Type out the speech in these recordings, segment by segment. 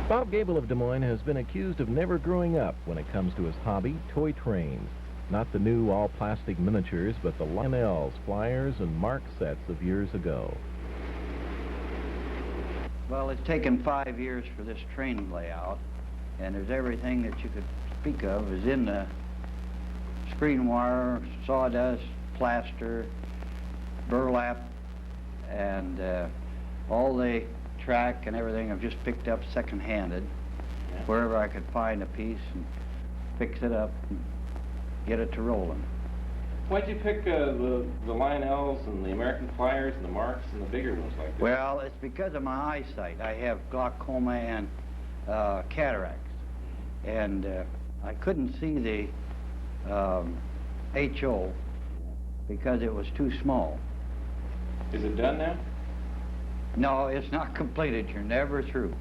Bob Gable of Des Moines has been accused of never growing up when it comes to his hobby, toy trains. Not the new all-plastic miniatures, but the Lionels, Flyers, and Mark sets of years ago. Well, it's taken 5 years for this train layout, and there's everything that you could speak of is in the screen wire, sawdust, plaster, burlap, and all the track and everything I've just picked up second-handed, wherever I could find a piece and fix it up and get it to rolling. Why'd you pick the Lionels and the American Flyers and the Marks and the bigger ones like this? Well, it's because of my eyesight. I have glaucoma and cataracts, and I couldn't see the HO because it was too small. Is it done now? No, it's not completed. You're never through.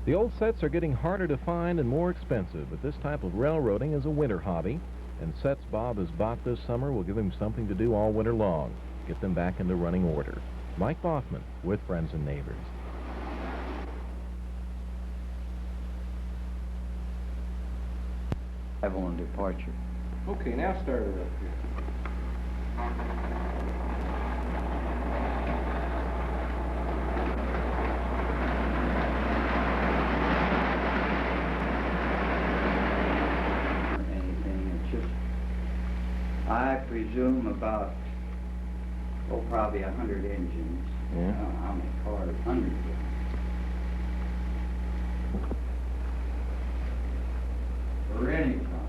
The old sets are getting harder to find and more expensive, but this type of railroading is a winter hobby, and sets Bob has bought this summer will give him something to do all winter long, get them back into running order. Mike Boffman with Friends and Neighbors. Arrival and departure. Okay, now start it up here. I presume about, probably 100 engines. Yeah. I don't know how many cars, hundreds of them. Where any from?